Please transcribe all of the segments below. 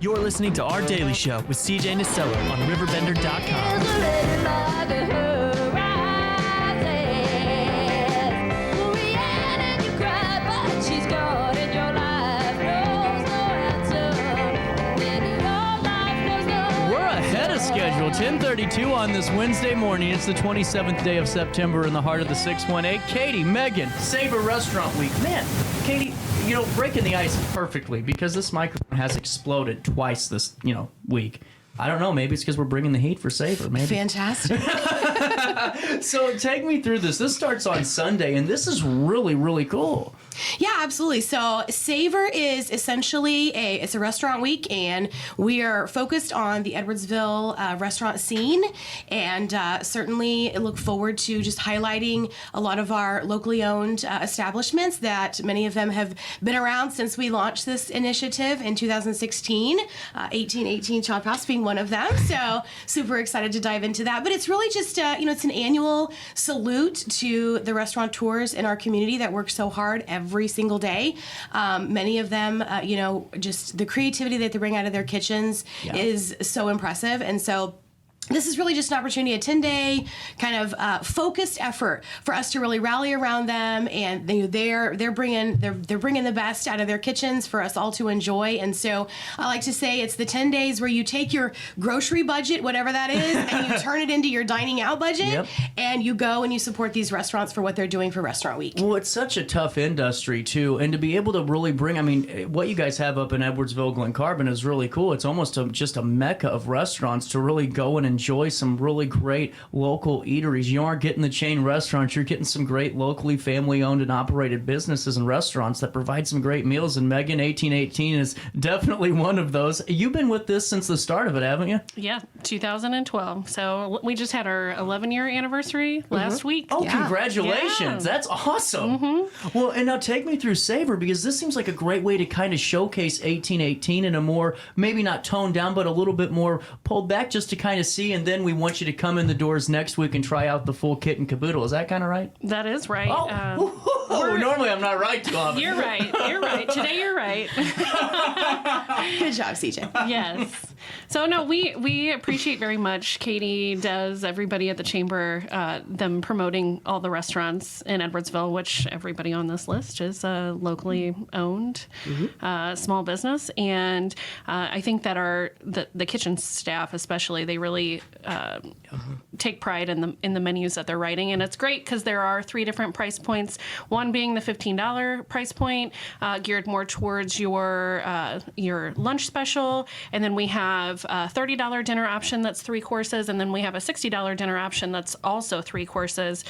You're listening to Our Daily Show with CJ Nasello on RiverBender.com. Schedule 10:32 on this Wednesday morning. It's the 27th day of September in the heart of the 618. Katie, Megan, SAVOR Restaurant Week. Man, Katie, breaking the ice perfectly because this microphone has exploded twice this, week. I don't know. Maybe it's because we're bringing the heat for SAVOR. Maybe. Fantastic. So take me through this. This starts on Sunday, and this is really, really cool. Yeah, absolutely. So SAVOR is essentially it's a restaurant week, and we are focused on the Edwardsville restaurant scene, and certainly look forward to just highlighting a lot of our locally owned establishments that many of them have been around since we launched this initiative in 2016, 1818 Chophouse being one of them. So super excited to dive into that. But it's really just, it's an annual salute to the restaurateurs in our community that work so hard every single day. Many of them, just the creativity that they bring out of their kitchens is so impressive. And so this is really just an opportunity, a 10-day kind of focused effort for us to really rally around them, and they're bringing the best out of their kitchens for us all to enjoy. And so I like to say it's the 10 days where you take your grocery budget, whatever that is, and you turn it into your dining out budget, and you go and you support these restaurants for what they're doing for Restaurant Week. Well, it's such a tough industry too, and to be able to really bring, what you guys have up in Edwardsville, Glen Carbon is really cool. It's almost just a mecca of restaurants to really go and enjoy some really great local eateries. You aren't getting the chain restaurants. You're getting some great locally family-owned and operated businesses and restaurants that provide some great meals, and Megan 1818 is definitely one of those. You've been with this since the start of it, haven't you? Yeah, 2012. So we just had our 11-year anniversary last week. Oh, congratulations. Yeah. That's awesome. Well, and now take me through SAVOR, because this seems like a great way to kind of showcase 1818 in a more, maybe not toned down, but a little bit more pulled back, just to kind of see, and then we want you to come in the doors next week and try out the full kit and caboodle. Is that kind of right? That is right. Normally I'm not right too often. You're right. Today you're right. Good job, CJ. Yes. So no, we appreciate very much. Katie does, everybody at the Chamber, them promoting all the restaurants in Edwardsville, which everybody on this list is locally owned small business. And I think that the kitchen staff especially, they really take pride in the menus that they're writing, and it's great because there are 3 different price points. One being the $15 price point, geared more towards your lunch special, and then we have a $30 dinner option that's 3 courses, and then we have a $60 dinner option that's also 3 courses.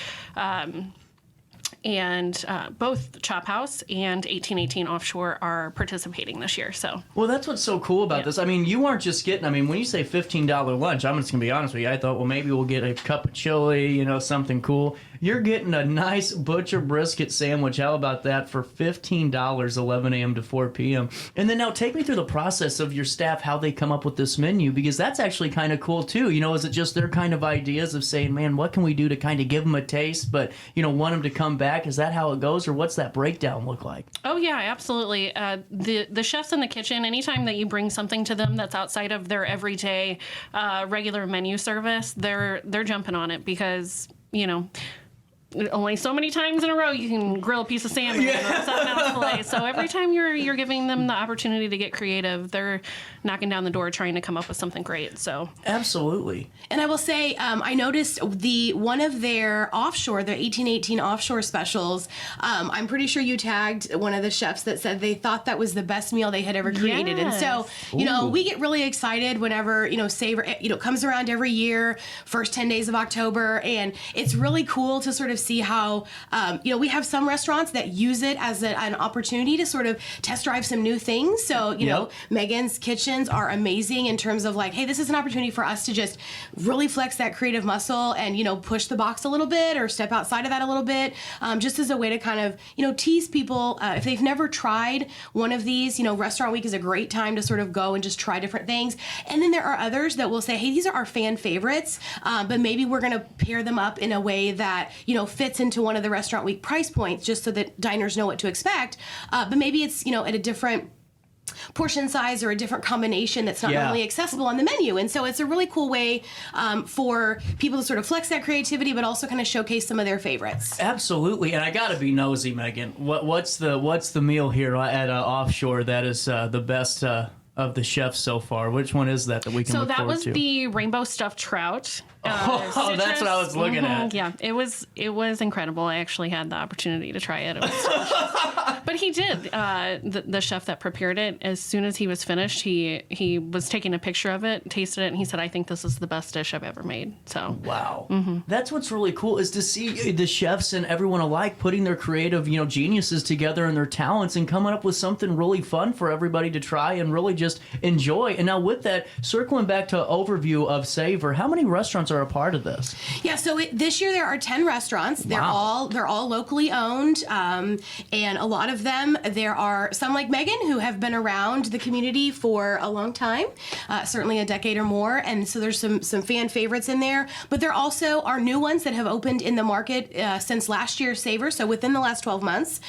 And both Chophouse and 1818 Offshore are participating this year. So, well, that's what's so cool about this. You aren't just getting, when you say $15 lunch, I'm just going to be honest with you. I thought, well, maybe we'll get a cup of chili, something cool. You're getting a nice butcher brisket sandwich. How about that for $15, 11 a.m. to 4 p.m.? And then now take me through the process of your staff, how they come up with this menu, because that's actually kind of cool too. Is it just their kind of ideas of saying, man, what can we do to kind of give them a taste, but, want them to come back? Is that how it goes, or what's that breakdown look like? Oh, yeah, absolutely. The chefs in the kitchen, anytime that you bring something to them that's outside of their everyday regular menu service, they're jumping on it because, only so many times in a row you can grill a piece of salmon or something else fillet. So every time you're giving them the opportunity to get creative, they're knocking down the door trying to come up with something great. So absolutely. And I will say, I noticed one of their offshore, their 1818 offshore specials. I'm pretty sure you tagged one of the chefs that said they thought that was the best meal they had ever created. Yes. And so, we get really excited whenever SAVOR comes around every year, first 10 days of October, and it's really cool to sort of see how, we have some restaurants that use it as an opportunity to sort of test drive some new things. So, Megan's kitchens are amazing in terms of like, hey, this is an opportunity for us to just really flex that creative muscle and, push the box a little bit or step outside of that a little bit, just as a way to kind of, tease people. If they've never tried one of these, Restaurant Week is a great time to sort of go and just try different things. And then there are others that will say, hey, these are our fan favorites, but maybe we're going to pair them up in a way that, fits into one of the Restaurant Week price points just so that diners know what to expect. But maybe it's, at a different portion size or a different combination that's not normally accessible on the menu. And so it's a really cool way for people to sort of flex that creativity, but also kind of showcase some of their favorites. Absolutely. And I got to be nosy, Megan. What's the meal here at Offshore that is the best of the chefs so far? Which one is that we can look forward to? So that was the rainbow stuffed trout. Oh, that's what I was looking at. Yeah, it was incredible. I actually had the opportunity to try it. It was delicious. But he did. The chef that prepared it, as soon as he was finished, he was taking a picture of it, tasted it, and he said, "I think this is the best dish I've ever made." So wow, that's what's really cool, is to see the chefs and everyone alike putting their creative, geniuses together and their talents and coming up with something really fun for everybody to try and really just enjoy. And now with that, circling back to overview of Savor, how many restaurants are a part of this? Yeah, so this year there are 10 restaurants. They're all locally owned, and a lot of them, there are some like Megan who have been around the community for a long time, certainly a decade or more, and so there's some fan favorites in there. But there also are new ones that have opened in the market since last year's Savor. So within the last 12 months,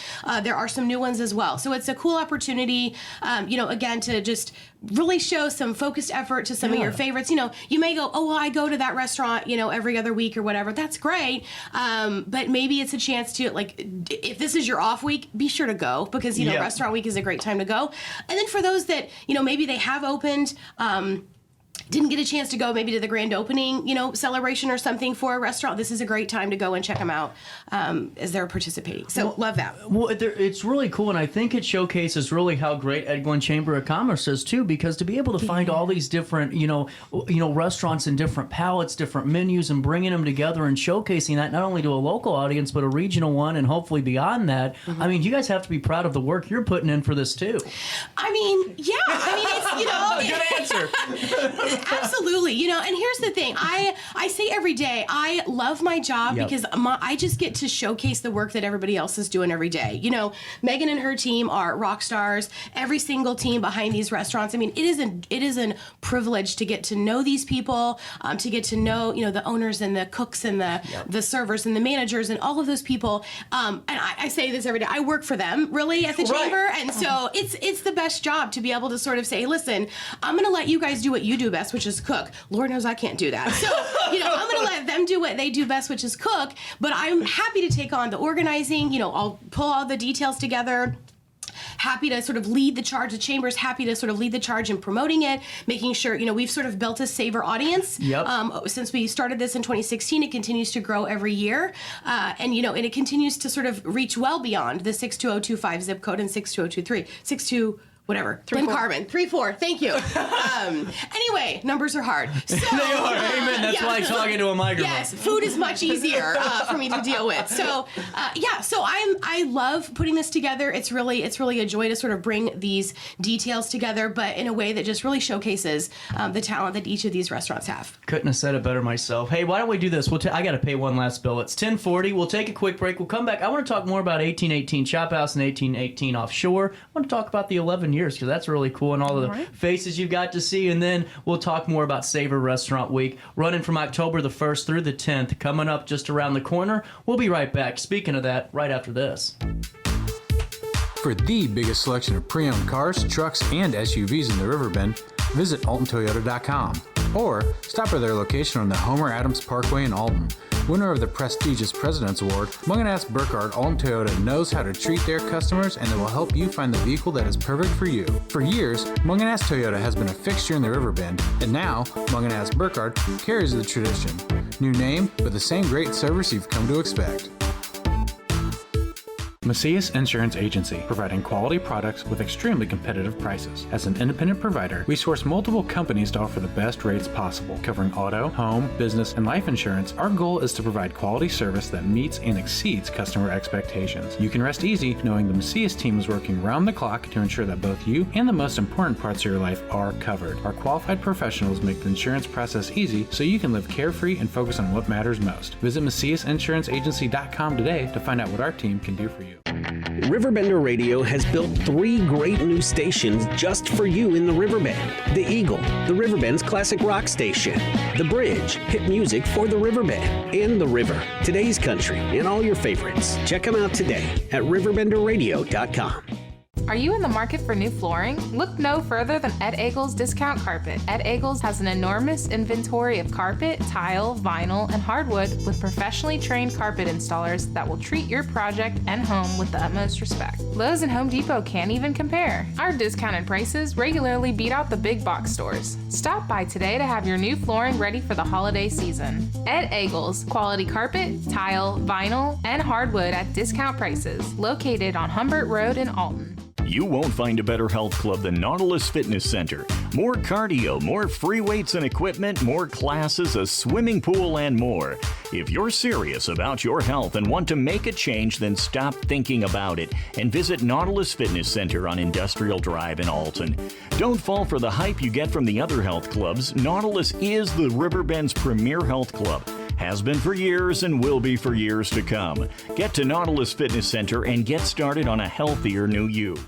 there are some new ones as well. So it's a cool opportunity, again, to just really show some focused effort to some of your favorites. You may go, oh, well, I go to that restaurant, every other week or whatever. That's great. But maybe it's a chance to, if this is your off week, be sure to go, because, restaurant week is a great time to go. And then for those that, maybe they have opened, didn't get a chance to go maybe to the grand opening, celebration or something for a restaurant, this is a great time to go and check them out as they're participating. So love that. Well, it's really cool, and I think it showcases really how great Glen Chamber of Commerce is too, because to be able to find all these different, restaurants and different palettes, different menus, and bringing them together and showcasing that not only to a local audience but a regional one, and hopefully beyond that. I mean, you guys have to be proud of the work you're putting in for this too. It's good answer. Absolutely. And here's the thing. I say every day, I love my job because I just get to showcase the work that everybody else is doing every day. Megan and her team are rock stars. Every single team behind these restaurants. I mean, it is a privilege to get to know these people, to get to know, the owners and the cooks and the servers and the managers and all of those people. And I say this every day. I work for them, really, at the Chamber. And so it's the best job to be able to sort of say, listen, I'm going to let you guys do what you do best, which is cook. Lord knows I can't do that. So, I'm going to let them do what they do best, which is cook. But I'm happy to take on the organizing. I'll pull all the details together. Happy to sort of lead the charge. The Chamber's happy to sort of lead the charge in promoting it, making sure, we've sort of built a Savor audience. Since we started this in 2016, it continues to grow every year. And it continues to sort of reach well beyond the 62025 zip code and 62023, whatever. Glen Carbon. 3-4. Thank you. Anyway, numbers are hard. So, they are. Amen. That's why I'm talking to a microphone. Yes, food is much easier for me to deal with. So, so I love putting this together. It's really a joy to sort of bring these details together, but in a way that just really showcases the talent that each of these restaurants have. Couldn't have said it better myself. Hey, why don't we do this? I got to pay one last bill. It's 10:40. We'll take a quick break. We'll come back. I want to talk more about 1818 Chophouse and 1818 Offshore. I want to talk about the 11 years, because that's really cool, and all the faces you got to see. And then we'll talk more about SAVOR Restaurant Week, running from October the 1st through the 10th, coming up just around the corner. We'll be right back. Speaking of that, right after this. For the biggest selection of pre-owned cars, trucks, and SUVs in the Riverbend, visit AltonToyota.com or stop by their location on the Homer Adams Parkway in Alton. Winner of the prestigious President's Award, Mungan Burkhardt Alton Toyota knows how to treat their customers, and they will help you find the vehicle that is perfect for you. For years, Mungan Toyota has been a fixture in the Riverbend, and now Mungan Burkhardt carries the tradition. New name, but the same great service you've come to expect. Macias Insurance Agency, providing quality products with extremely competitive prices. As an independent provider, we source multiple companies to offer the best rates possible. Covering auto, home, business, and life insurance, our goal is to provide quality service that meets and exceeds customer expectations. You can rest easy knowing the Macias team is working round the clock to ensure that both you and the most important parts of your life are covered. Our qualified professionals make the insurance process easy so you can live carefree and focus on what matters most. Visit MaciasInsuranceAgency.com today to find out what our team can do for you. RiverBender Radio has built 3 great new stations just for you in the Riverbend. The Eagle, the Riverbend's classic rock station. The Bridge, hit music for the Riverbend. And The River, today's country, and all your favorites. Check them out today at RiverBenderRadio.com. Are you in the market for new flooring? Look no further than Ed Eagle's Discount Carpet. Ed Eagle's has an enormous inventory of carpet, tile, vinyl, and hardwood with professionally trained carpet installers that will treat your project and home with the utmost respect. Lowe's and Home Depot can't even compare. Our discounted prices regularly beat out the big box stores. Stop by today to have your new flooring ready for the holiday season. Ed Eagle's, quality carpet, tile, vinyl, and hardwood at discount prices, located on Humbert Road in Alton. You won't find a better health club than Nautilus Fitness Center. More cardio, more free weights and equipment, more classes, a swimming pool, and more. If you're serious about your health and want to make a change, then stop thinking about it and visit Nautilus Fitness Center on Industrial Drive in Alton. Don't fall for the hype you get from the other health clubs. Nautilus is the Riverbend's premier health club. Has been for years and will be for years to come. Get to Nautilus Fitness Center and get started on a healthier new you.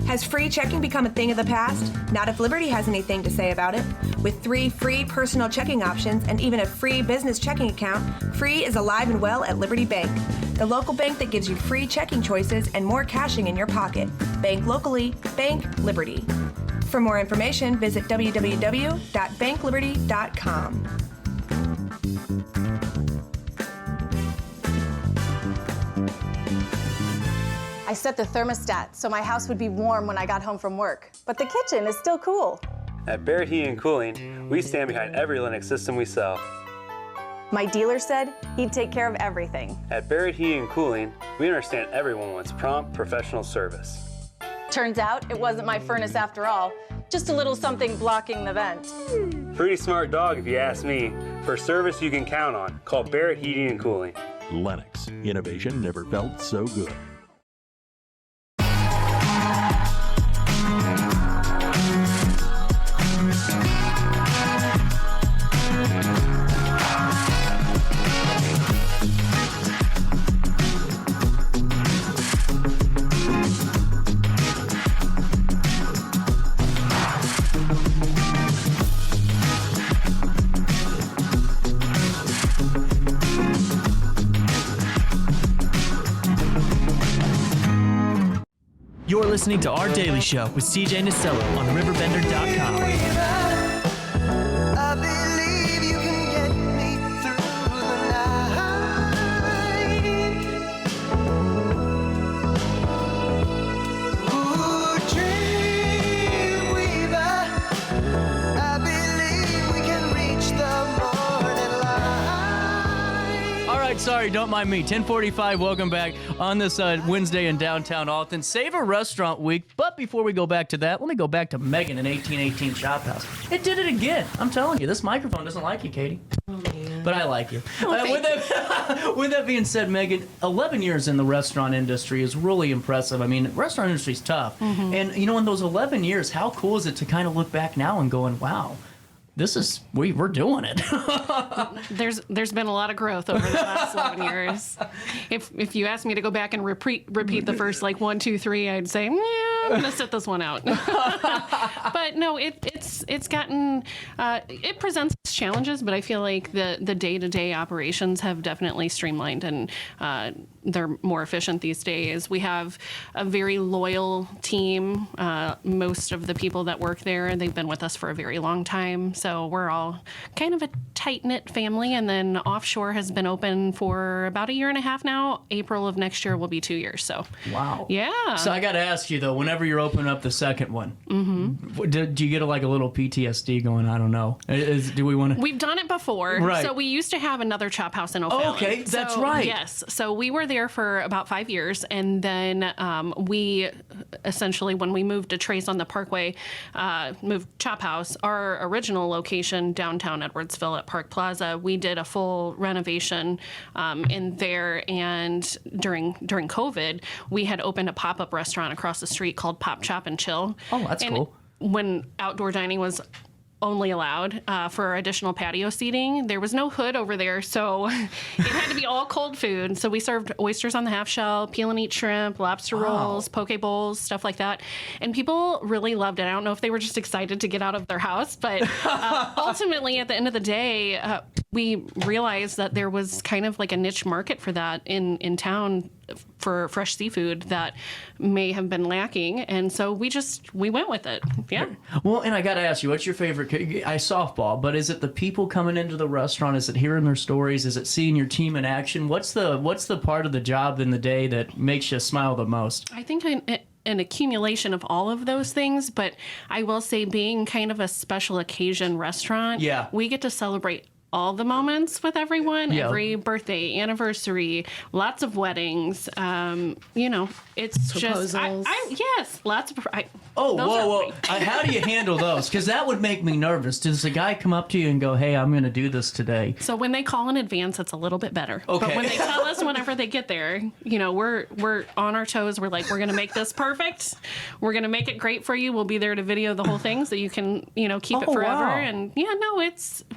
Has free checking become a thing of the past? Not if Liberty has anything to say about it. With 3 free personal checking options and even a free business checking account, Free is alive and well at Liberty Bank, the local bank that gives you free checking choices and more cashing in your pocket. Bank locally, bank Liberty. For more information, visit www.bankliberty.com. I set the thermostat so my house would be warm when I got home from work, but the kitchen is still cool. At Barrett Heating and Cooling, we stand behind every Linux system we sell. My dealer said he'd take care of everything. At Barrett Heating and Cooling, we understand everyone wants prompt, professional service. Turns out it wasn't my furnace after all, just a little something blocking the vent. Pretty smart dog if you ask me. For service you can count on, call Barrett Heating and Cooling. Lennox, innovation never felt so good. You're listening to Our Daily Show with CJ Nasello on RiverBender.com. Sorry, don't mind me. 10:45, welcome back on this Wednesday in downtown Alton. SAVOR Restaurant Week. But before we go back to that, let me go back to Megan in 1818 Chophouse. It did it again. I'm telling you, this microphone doesn't like you, Katie. Oh, man. But I like you. With that being said, Megan, 11 years in the restaurant industry is really impressive. I mean, the restaurant industry is tough. Mm-hmm. And, you know, in those 11 years, how cool is it to kind of look back now and going, wow, we're doing it. There's been a lot of growth over the last 11 years. If you asked me to go back and repeat the first 1, 2, 3, I'd say, I'm gonna sit this one out. But no, it's gotten it presents challenges, but I feel like the day-to-day operations have definitely streamlined and they're more efficient these days. We have a very loyal team. Most of the people that work there, they've been with us for a very long time. So we're all kind of a tight-knit family. And then offshore has been open for about a year and a half now. April of next year will be 2 years. So wow. Yeah. So I got to ask you, though, whenever you're opening up the second one, do you get a little PTSD going? I don't know. Do we want to? We've done it before. Right. So we used to have another Chophouse in O'Fallon. Oh, okay, that's right. Yes. So we were there for about 5 years. And then we essentially, when we moved to Trace on the Parkway, moved Chophouse, our original location downtown Edwardsville at Park Plaza, we did a full renovation in there. And during COVID, we had opened a pop-up restaurant across the street called Pop Chop and Chill. Oh, that's cool. When outdoor dining was only allowed for additional patio seating, there was no hood over there, so it had to be all cold food. So we served oysters on the half shell, peel and eat shrimp, lobster rolls, poke bowls, stuff like that. And people really loved it. I don't know if they were just excited to get out of their house, but ultimately at the end of the day, we realized that there was kind of like a niche market for that in town for fresh seafood that may have been lacking. And so we went with it. Yeah. Well, and I got to ask you, what's your favorite? I softball, but is it the people coming into the restaurant? Is it hearing their stories? Is it seeing your team in action? What's the part of the job in the day that makes you smile the most? I think an accumulation of all of those things, but I will say, being kind of a special occasion restaurant, we get to celebrate all the moments with everyone, every birthday, anniversary, lots of weddings. It's proposals. Yes, lots of. Whoa. How do you handle those? Because that would make me nervous. Does a guy come up to you and go, "Hey, I'm going to do this today"? So when they call in advance, it's a little bit better. Okay. But when they tell us whenever they get there, we're on our toes. We're like, we're going to make this perfect. We're going to make it great for you. We'll be there to video the whole thing so you can, keep it forever. Wow. And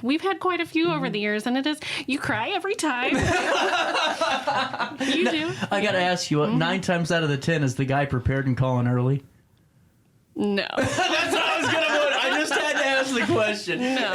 we've had quite a few over the years, and you cry every time. You do. I got to ask you, 9 times out of the 10 is the guy prepared and calling early? No. That's what I was going to put. I just had to ask the question. No.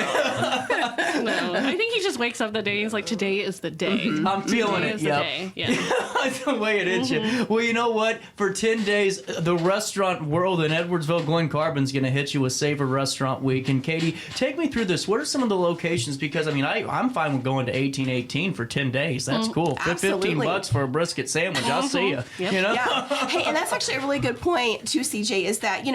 I think he just wakes up the day and he's like, today is the day. I'm feeling it. Today is the day. Yeah. That's the way it hits you. Well, you know what? For 10 days, the restaurant world in Edwardsville, Glen Carbon's going to hit you with SAVOR Restaurant Week. And Katie, take me through this. What are some of the locations? Because, I'm fine with going to 1818 for 10 days. That's cool. Absolutely. $15 for a brisket sandwich. I'll see you. Yep. Yeah. Hey, and that's actually a really good point, too, CJ, is that,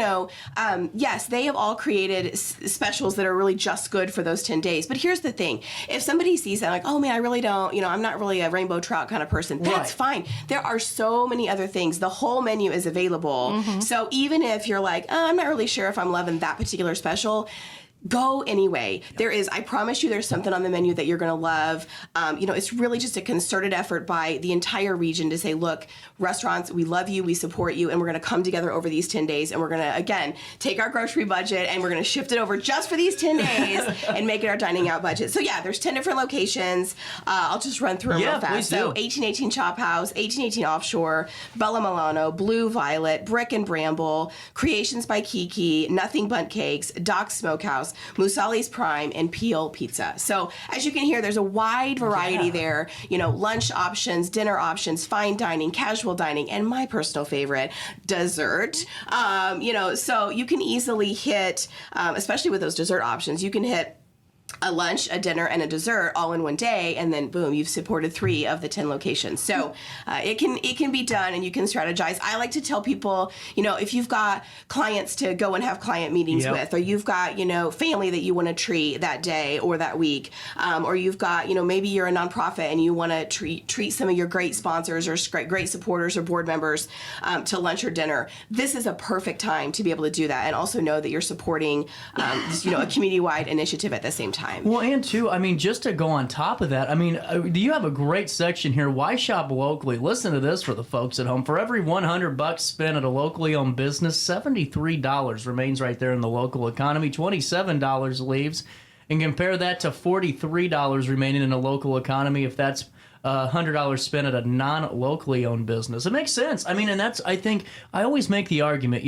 yes, they have all created specials that are really just good for those 10 days. But here's the thing. If somebody sees that, like, oh, man, I really don't, I'm not really a rainbow trout kind of person, that's fine. There are so many other things. The whole menu is available. So even if you're like, oh, I'm not really sure if I'm loving that particular special, go anyway. I promise you there's something on the menu that you're going to love. It's really just a concerted effort by the entire region to say, look, restaurants, we love you, we support you, and we're going to come together over these 10 days, and we're going to, again, take our grocery budget, and we're going to shift it over just for these 10 days and make it our dining out budget. So, there's 10 different locations. I'll just run through them real fast. So, 1818 Chophouse, 1818 Offshore, Bella Milano, Blue Violet, Brick and Bramble, Creations by Kiki, Nothing Bundt Cakes, Doc's Smokehouse, Musali's Prime, and Peel Pizza. So as you can hear, there's a wide variety there. Lunch options, dinner options, fine dining, casual dining, and my personal favorite, dessert. So you can easily hit, especially with those dessert options, you can hit a lunch, a dinner, and a dessert all in one day, and then boom, you've supported 3 of the 10 locations. So it can be done, and you can strategize. I like to tell people, if you've got clients to go and have client meetings with, or you've got family that you want to treat that day or that week, or you've got maybe you're a nonprofit and you want to treat some of your great sponsors or great supporters or board members to lunch or dinner. This is a perfect time to be able to do that, and also know that you're supporting a community-wide initiative at the same time. Well, and too, just to go on top of that, you have a great section here. Why shop locally? Listen to this for the folks at home. For every $100 spent at a locally owned business, $73 remains right there in the local economy. $27 leaves. And compare that to $43 remaining in a local economy if that's $100 spent at a non-locally owned business. It makes sense. And that's, I think, I always make the argument,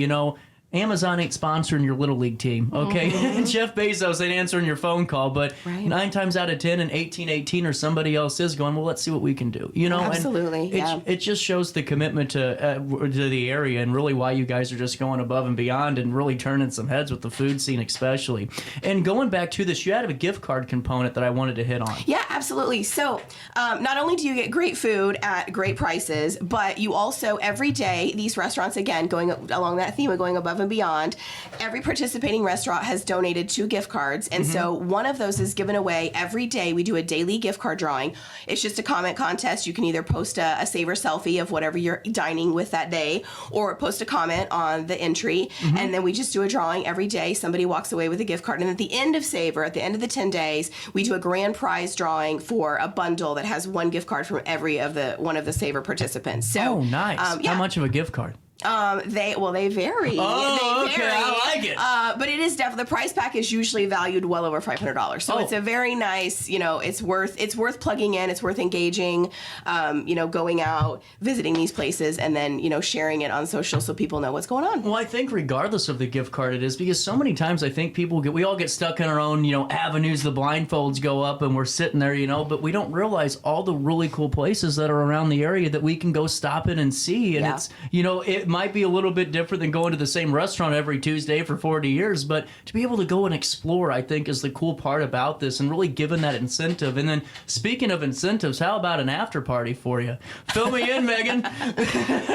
Amazon ain't sponsoring your Little League team, okay? Jeff Bezos ain't answering your phone call, but 9 times out of 10 in 1818 or somebody else is going, well, let's see what we can do, Absolutely, and it just shows the commitment to the area and really why you guys are just going above and beyond and really turning some heads with the food scene especially. And going back to this, you had a gift card component that I wanted to hit on. Yeah, absolutely. So not only do you get great food at great prices, but you also, every day, these restaurants, again, going along that theme of going above and beyond, every participating restaurant has donated 2 gift cards, and so one of those is given away every day. We do a daily gift card drawing. It's just a comment contest. You can either post a SAVOR selfie of whatever you're dining with that day, or post a comment on the entry, and then we just do a drawing every day. Somebody walks away with a gift card, and at the end of SAVOR, at the end of the 10 days, we do a grand prize drawing for a bundle that has 1 gift card from every one of the SAVOR participants. So, nice. How much of a gift card? They vary. Oh, They okay, vary. I like it. But it is definitely, the price pack is usually valued well over $500. So it's a very nice, it's worth plugging in. It's worth engaging, going out, visiting these places, and then, sharing it on social so people know what's going on. Well, I think regardless of the gift card it is, because so many times I think we all get stuck in our own, avenues, the blindfolds go up and we're sitting there, but we don't realize all the really cool places that are around the area that we can go stop in and see. And it's, it might be a little bit different than going to the same restaurant every Tuesday for 40 years, but to be able to go and explore, I think, is the cool part about this, and really giving that incentive. And then speaking of incentives, how about an after party for you? Fill me in, Megan.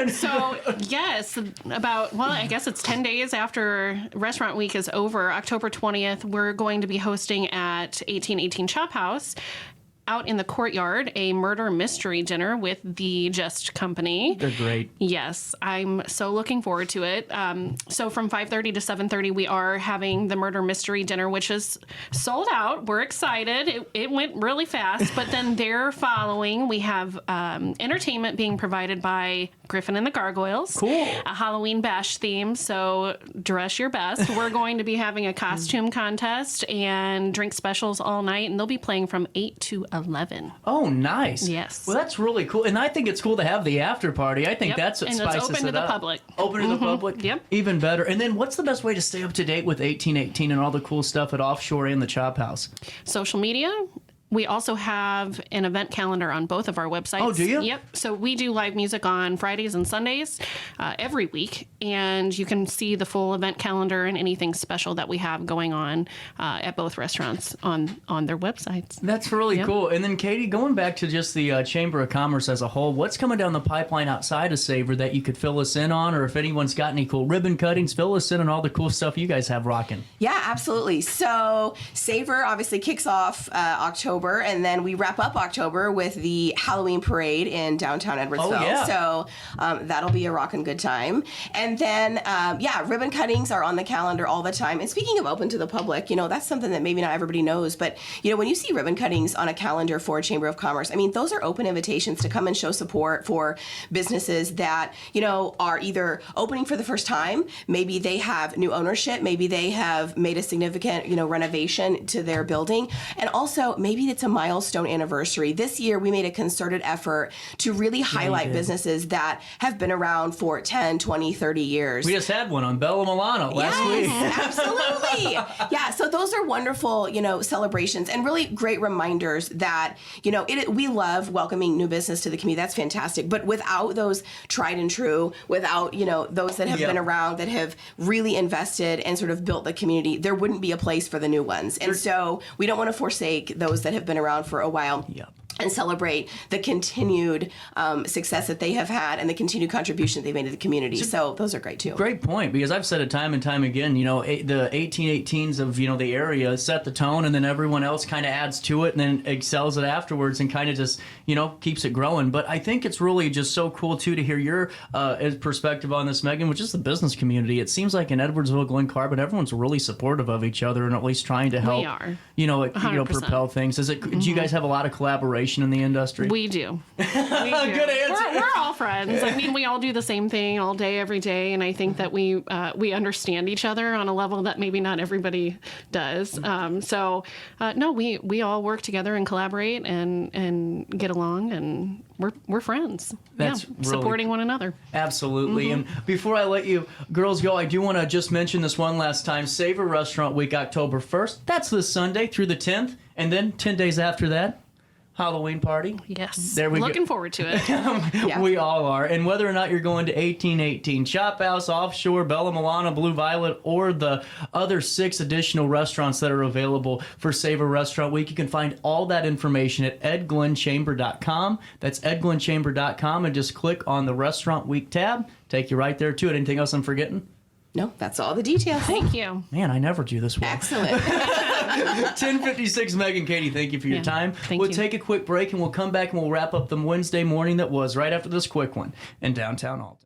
So, yes, I guess it's 10 days after Restaurant Week is over, October 20th, we're going to be hosting at 1818 Chophouse, out in the courtyard, a murder mystery dinner with the Just Company. They're great. Yes, I'm so looking forward to it. So from 5:30 to 7:30, we are having the murder mystery dinner, which is sold out. We're excited. It went really fast, but then there following, we have entertainment being provided by Griffin and the Gargoyles. Cool. A Halloween bash theme, so dress your best. We're going to be having a costume contest and drink specials all night, and they'll be playing from 8 to 11. Oh, nice. Yes. Well, that's really cool. And I think it's cool to have the after party. I think Yep. that's what and spices it up. it's open to the public. Open to the public? Yep. Even better. And then what's the best way to stay up to date with 1818 and all the cool stuff at Offshore and the Chophouse? Social media. We also have an event calendar on both of our websites. Oh, do you? Yep. So we do live music on Fridays and Sundays every week, and you can see the full event calendar and anything special that we have going on at both restaurants on their websites. That's really cool. And then, Katie, going back to just the Chamber of Commerce as a whole, what's coming down the pipeline outside of SAVOR that you could fill us in on? Or if anyone's got any cool ribbon cuttings, fill us in on all the cool stuff you guys have rocking. Yeah, absolutely. So SAVOR obviously kicks off October, and then we wrap up October with the Halloween parade in downtown Edwardsville. Oh, yeah. So that'll be a rockin' good time. And then, ribbon cuttings are on the calendar all the time. And speaking of open to the public, that's something that maybe not everybody knows. But, when you see ribbon cuttings on a calendar for Chamber of Commerce, I mean, those are open invitations to come and show support for businesses that, are either opening for the first time. Maybe they have new ownership. Maybe they have made a significant, renovation to their building. And also, maybe it's a milestone anniversary. This year, we made a concerted effort to really highlight businesses that have been around for 10, 20, 30 years. We just had one on Bella Milano last week. Absolutely. Yeah, so those are wonderful, celebrations and really great reminders that, we love welcoming new business to the community. That's fantastic. But without those tried and true, without, those that have been around, that have really invested and sort of built the community, there wouldn't be a place for the new ones. And so we don't want to forsake those that have been around for a while. Yep. And celebrate the continued success that they have had and the continued contribution they've made to the community. So those are great too. Great point, because I've said it time and time again, the 1818s of, the area set the tone, and then everyone else kind of adds to it and then excels it afterwards and kind of just, keeps it growing. But I think it's really just so cool too to hear your perspective on this, Megan, which is the business community. It seems like in Edwardsville, Glen Carbon, everyone's really supportive of each other and at least trying to help, We are. 100%. Propel things. Do you guys have a lot of collaboration in the industry? We do. Good answer. We're all friends. I mean, we all do the same thing all day, every day, and I think that we understand each other on a level that maybe not everybody does. No, we all work together and collaborate and get along, and we're friends. That's really supporting one another. Absolutely. And before I let you girls go, I do want to just mention this one last time. SAVOR Restaurant Week, October 1st. That's this Sunday through the 10th. And then 10 days after that, Halloween party. Yes. There we go. Looking forward to it. We all are. And whether or not you're going to 1818 Chophouse, Offshore, Bella Milano, Blue Violet, or the other 6 additional restaurants that are available for SAVOR Restaurant Week, you can find all that information at edglenchamber.com. That's edglenchamber.com, and just click on the Restaurant Week tab. Take you right there to it. Anything else I'm forgetting? No, that's all the details. Thank you. Man, I never do this well. Excellent. 10:56, Megan, Katie, thank you for your time. We'll take a quick break, and we'll come back and we'll wrap up the Wednesday morning that was right after this quick one in downtown Alton.